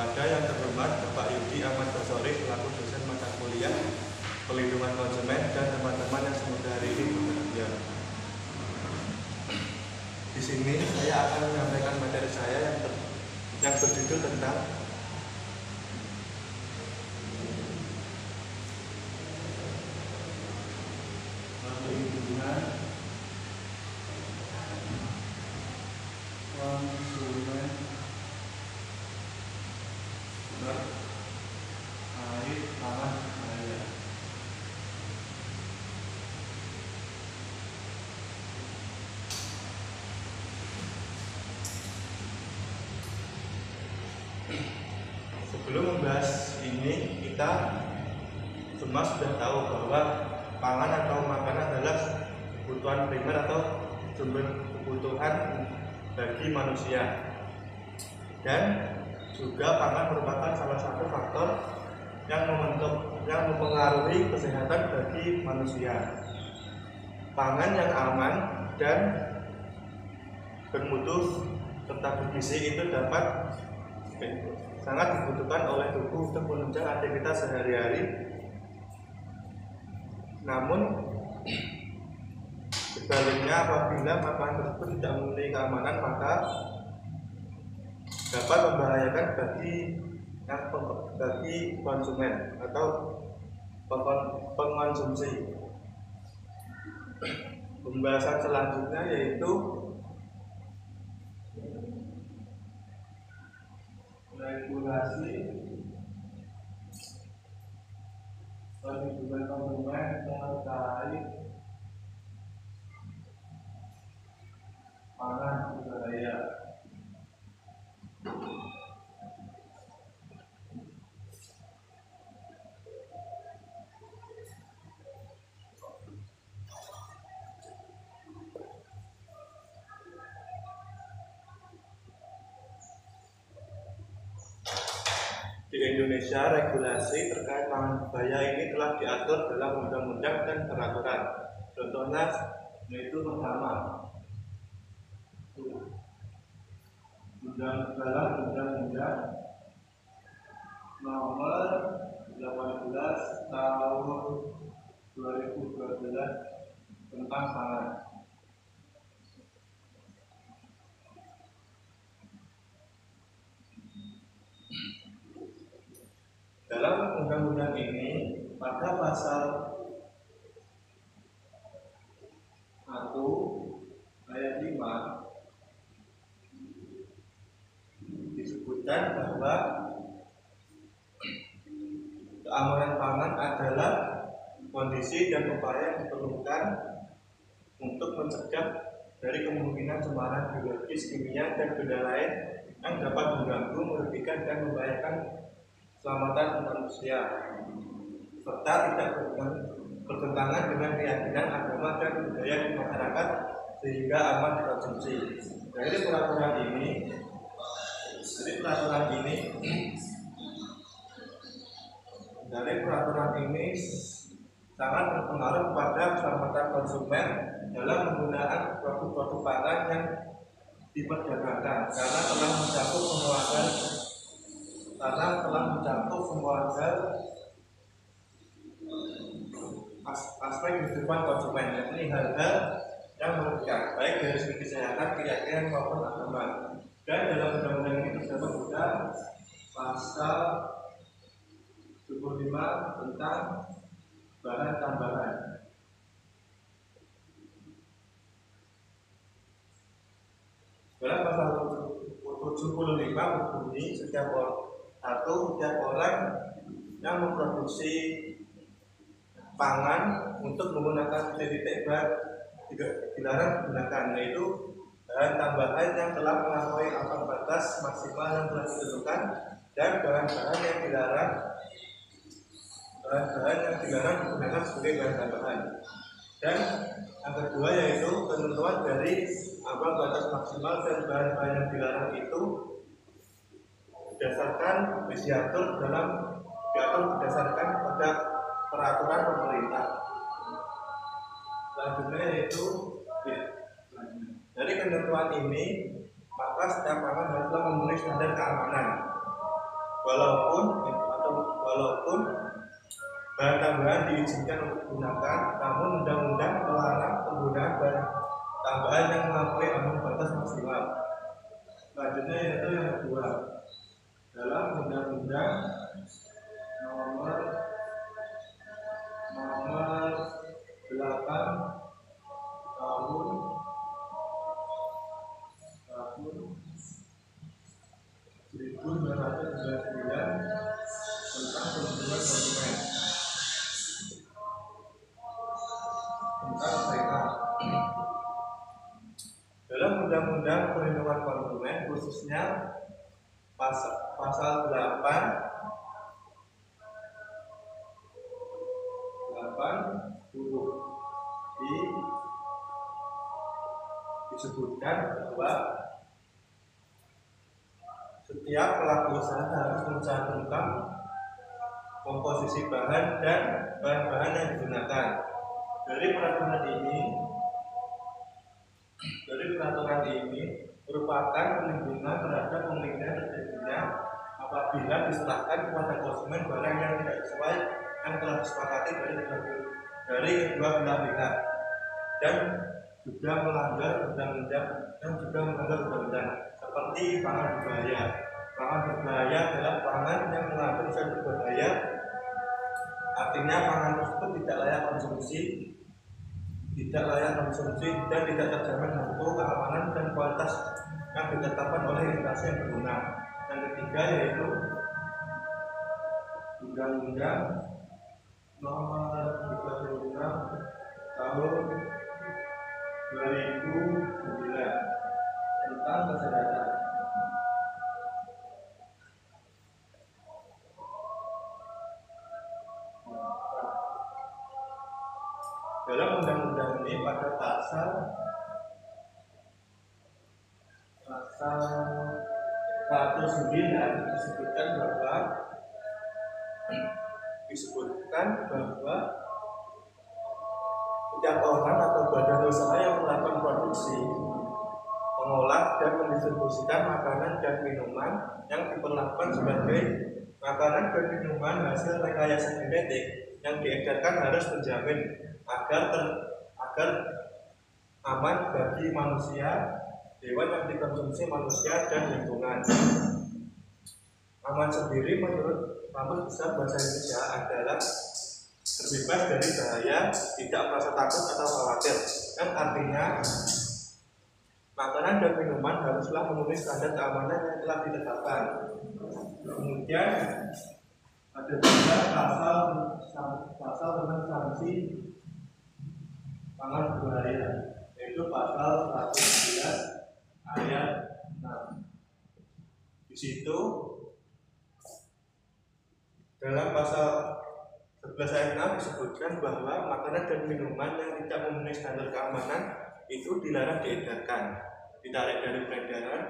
Kepada yang terhormat Bapak Yudi Ahmad Basori selaku dosen mata kuliah Pelindungan Konsumen dan teman-teman yang semoga hari ini berbahagia. Di sini saya akan menyampaikan materi saya yang berjudul tentang pelindungan konsumen terkait pangan raya. Sebelum membahas ini, kita semua sudah tahu bahwa pangan atau makanan adalah kebutuhan primer atau sumber kebutuhan bagi manusia, dan juga pangan merupakan salah satu faktor yang mempengaruhi kesehatan bagi manusia. Pangan yang aman dan bermutu serta bergizi itu sangat dibutuhkan oleh tubuh untuk menunjang aktivitas sehari-hari. Namun sebaliknya, apabila makanan tersebut tidak memiliki keamanan, maka dapat membahayakan bagi konsumen atau pengonsumsi. Pembahasan selanjutnya yaitu regulasi perlindungan konsumen terkait pangan raya. Di Indonesia, regulasi terkait pangan raya ini telah diatur dalam undang-undang dan peraturan. Contohnya yaitu pertama, dalam Undang-Undang Nomor 18 Tahun 2012 tentang pangan. Dalam undang-undang ini, pada pasal 1 ayat 5 disebutkan bahwa keamanan pangan adalah kondisi dan upaya yang diperlukan untuk mencegah dari kemungkinan cemaran biologis, kimia, dan benda lain yang dapat mengganggu, merugikan, dan membahayakan keselamatan manusia, serta tidak bertentangan dengan keyakinan agama dan budaya di masyarakat sehingga aman dikonsumsi. Dari peraturan ini sangat berpengaruh pada keselamatan konsumen dalam menggunakan produk-produk pangan yang diperdagangkan, karena telah mencakup semua aspek kehidupan konsumen, yakni hal-hal yang merugikan baik dari segi kesehatan, keyakinan maupun agama. Dan dalam undang-undang ini terdapat juga pasal 75 tentang bahan tambahan. Dalam pasal 75 berbunyi setiap orang yang memproduksi pangan untuk menggunakan titik dilarang menggunakan, yaitu bahan tambahan yang telah melampaui ambang batas maksimal yang telah ditentukan, dan bahan-bahan yang dilarang digunakan sebagai bahan tambahan. Dan yang kedua yaitu penentuan dari ambang batas maksimal dan bahan-bahan yang dilarang itu diatur berdasarkan pada peraturan pemerintah. Selanjutnya yaitu dari ketentuan ini, maka setiap pangan haruslah memenuhi standar keamanan. walaupun bahan tambahan diizinkan untuk digunakan, namun undang-undang melarang penggunaan bahan tambahan yang melampaui ambang batas maksimal. Selanjutnya yaitu yang kedua, dalam Undang-Undang nomor 8 tahun 1999 tentang perlindungan konsumen tentang mereka. Dalam Undang-Undang Perlindungan Konsumen khususnya pasal 8 huruf I disebutkan bahwa setiap pelaku usaha harus mencantumkan komposisi bahan dan bahan-bahan yang digunakan. Dari peraturan ini merupakan perlindungan terhadap kemungkinan terjadinya apabila diserahkan kepada konsumen barang yang tidak sesuai yang telah disepakati dari kedua belah pihak dan juga melanggar undang-undang seperti pangan berbahaya. Pangan berbahaya adalah pangan yang mengandung zat berbahaya, artinya pangan tersebut tidak layak konsumsi dan tidak terjamin mutu, keamanan dan kualitas yang ditetapkan oleh instansi yang berwenang. Yang ketiga yaitu Undang-Undang nomor 36 tahun 2009 tentang kesehatan. Dalam undang-undang ini pada pasal 109 disebutkan bahwa setiap orang atau badan usaha yang melakukan produksi, mengolah dan mendistribusikan makanan dan minuman yang diperlakukan sebagai makanan dan minuman hasil rekayasa genetik yang diedarkan harus menjamin agar aman bagi manusia, hewan yang dikonsumsi manusia dan lingkungan. Aman sendiri menurut Kamus Besar Bahasa Indonesia adalah terbebas dari bahaya, tidak merasa takut atau khawatir. Yang artinya makanan dan minuman haruslah memenuhi standar keamanan yang telah ditetapkan. Kemudian ada juga pasal tentang sanksi pangan berbahaya, yaitu pasal 111 ayat 6. Di situ dalam pasal 11 ayat 6 disebutkan bahwa makanan dan minuman yang tidak memenuhi standar keamanan itu dilarang diedarkan, ditarik dari peredaran,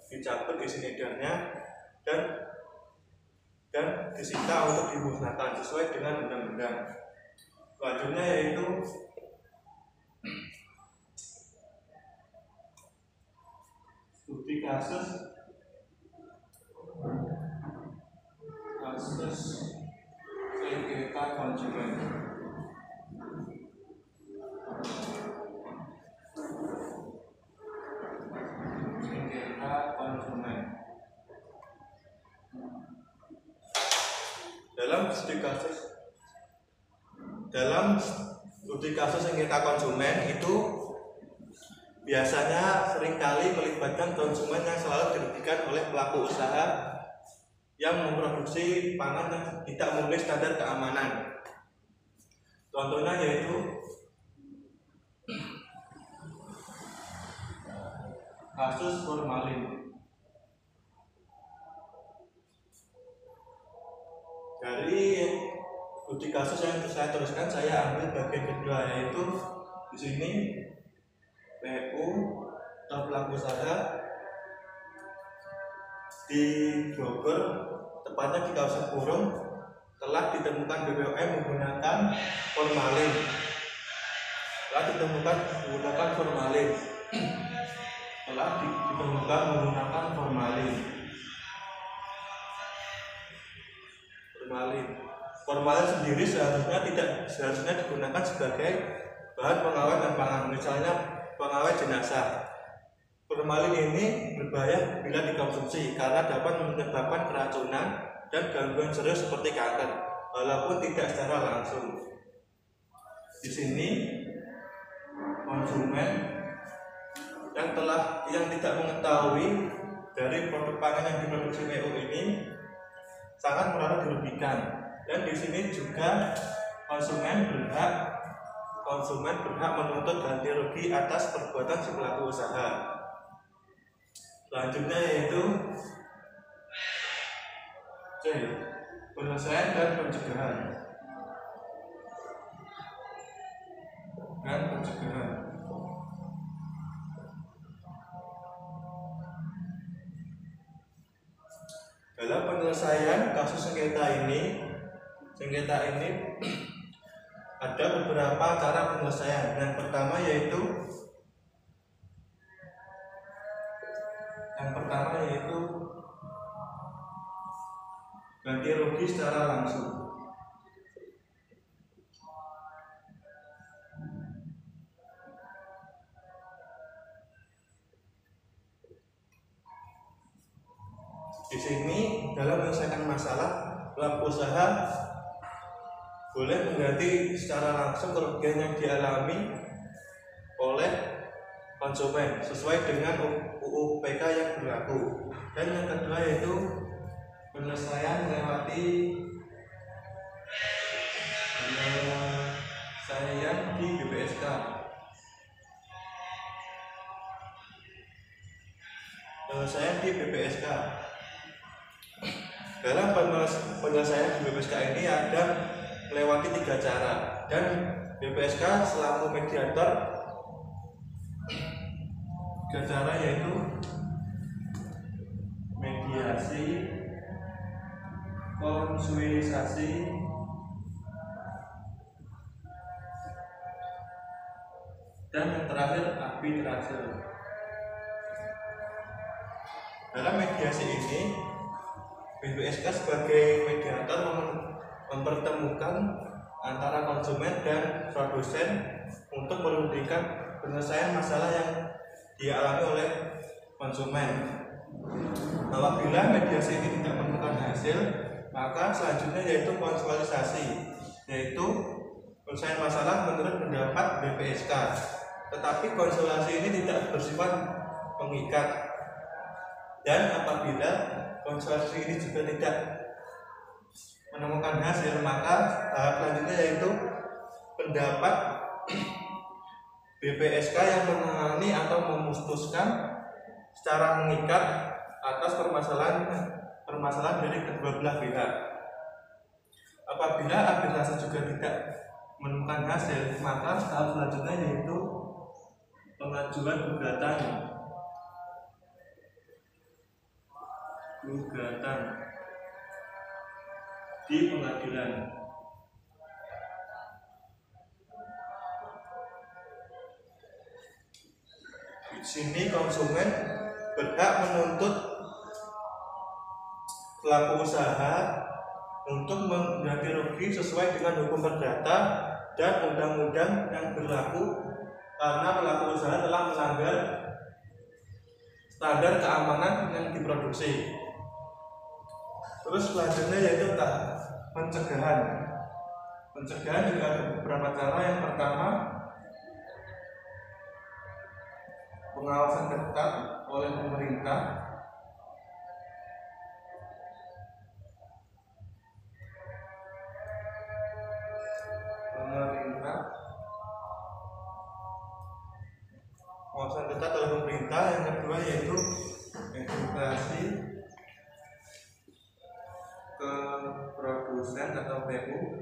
dicabut izin edarnya, dan disita untuk dimusnahkan sesuai dengan undang-undang. Selanjutnya yaitu studi kasus sengketa konsumen. Dalam studi kasus sengketa konsumen itu biasanya seringkali melibatkan konsumen yang selalu dirugikan oleh pelaku usaha yang memproduksi pangan yang tidak memenuhi standar keamanan. Contohnya yaitu kasus formalin. Dari studi kasus yang saya teruskan, saya ambil bagian kedua, yaitu di sini PU atau pelaku usaha di Bogor, tepatnya di kawasan Purung, telah ditemukan BPOM menggunakan formalin. Formalin sendiri seharusnya digunakan sebagai bahan pengawet dan pangan, misalnya pengawet jenazah. Formalin ini berbahaya bila dikonsumsi karena dapat menyebabkan keracunan dan gangguan serius seperti kanker, walaupun tidak secara langsung. Di sini konsumen yang tidak mengetahui dari produk pangan yang diproduksi PU ini sangat merasa dirugikan. Dan di sini juga konsumen berhak menuntut ganti rugi atas perbuatan si pelaku usaha. Selanjutnya yaitu C. Penyelesaian dan pencegahan. Dalam penyelesaian kasus sengketa ini ada beberapa cara penyelesaian. Yang pertama yaitu ganti rugi secara langsung. Di sini dalam menyelesaikan masalah, pelaku usaha boleh mengganti secara langsung kerugian yang dialami oleh konsumen sesuai dengan UU PK yang berlaku. Dan yang kedua yaitu penyelesaian di BPSK. Dalam penyelesaian di BPSK ini ada melewati 3 cara, dan BPSK selaku mediator 3 cara yaitu mediasi, konsulisasi, dan yang terakhir arbitrase. Dalam mediasi ini BPSK sebagai mediator mempertemukan antara konsumen dan produsen untuk merugikan penyelesaian masalah yang dialami oleh konsumen. Apabila mediasi ini tidak menemukan hasil, maka selanjutnya yaitu konsulisasi, yaitu penyelesaian masalah menurut pendapat BPSK. Tetapi konsulisasi ini tidak bersifat mengikat. Dan apabila konsulisasi ini juga tidak menemukan hasil, maka tahap selanjutnya yaitu pendapat BPSK yang menangani atau memutuskan secara mengikat atas permasalahan dari kedua belah pihak. Apabila arbitrase juga tidak menemukan hasil, maka tahap selanjutnya yaitu pengajuan gugatan di pengadilan. Di sini konsumen berhak menuntut pelaku usaha untuk mengganti rugi sesuai dengan hukum perdata dan undang-undang yang berlaku karena pelaku usaha telah melanggar standar keamanan yang diproduksi. Terus selanjutnya yaitu pencegahan. Pencegahan juga ada beberapa cara. Yang pertama, pengawasan ketat oleh pemerintah. Pengawasan ketat oleh pemerintah. Yang kedua yaitu edukasi ke produsen atau PU.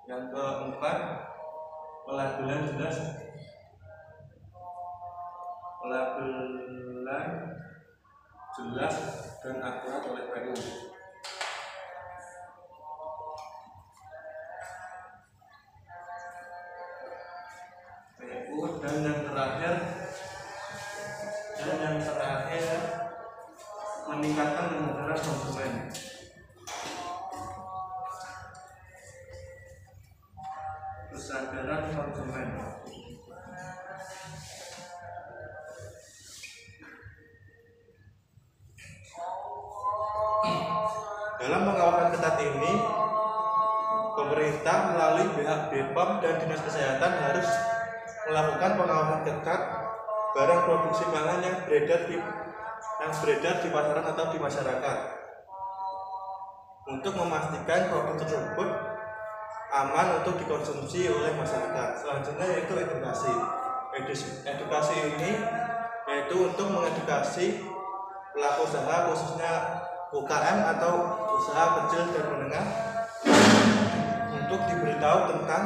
Yang keempat, pelabelan jelas dan akurat oleh PU. Dan yang terakhir meningkatkan kesadaran konsumen. konsumen. Dalam pengawasan ketat ini, pemerintah melalui pihak BPOM dan Dinas Kesehatan harus melakukan pengawasan ketat barang produksi pangan yang beredar di pasaran atau di masyarakat untuk memastikan produk tersebut aman untuk dikonsumsi oleh masyarakat. Selanjutnya yaitu edukasi. Edukasi ini yaitu untuk mengedukasi pelaku usaha khususnya UKM atau usaha kecil dan menengah untuk diberitahu tentang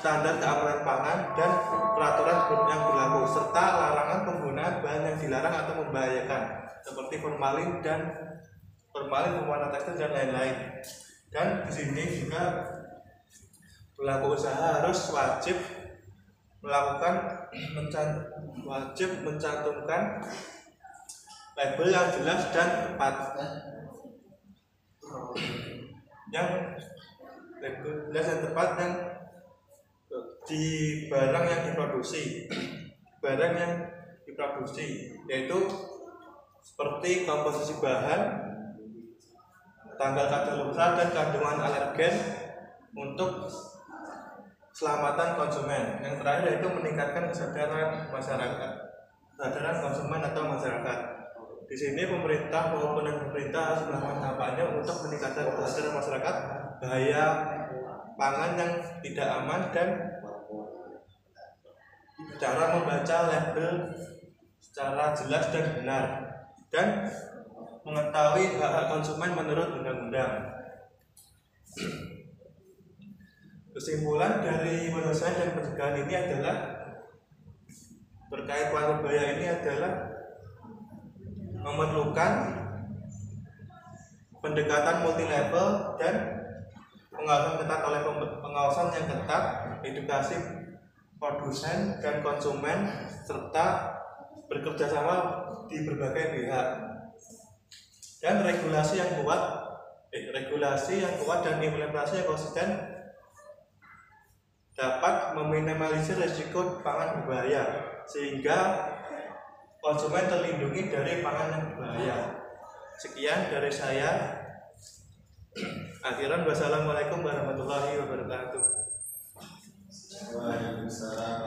standar keamanan pangan dan peraturan yang berlaku serta larangan penggunaan bahan yang dilarang atau membahayakan seperti formalin, pewarna tekstil dan lain-lain. Dan di sini juga pelaku usaha harus wajib mencantumkan label yang jelas dan tepat. Dan di barang yang diproduksi, yaitu seperti komposisi bahan, tanggal kadaluarsa dan kandungan alergen untuk keselamatan konsumen. Yang terakhir yaitu meningkatkan kesadaran konsumen atau masyarakat. Di sini pemerintah maupun pemerintah harus melakukan kampanye untuk meningkatkan kesadaran masyarakat bahaya pangan yang tidak aman dan cara membaca label secara jelas dan benar dan mengetahui hak konsumen menurut undang-undang. Kesimpulan dari penyelesaian dan pencegahan ini adalah terkait pangan berbahaya ini adalah memerlukan pendekatan multi level dan pengawasan yang ketat, edukasi produsen dan konsumen serta bekerjasama di berbagai pihak dan regulasi yang kuat dan implementasi yang konsisten dapat meminimalisir risiko pangan berbahaya sehingga konsumen terlindungi dari pangan yang berbahaya. Sekian dari saya. Akhiran, wassalamualaikum warahmatullahi wabarakatuh. Waalaikumsalam.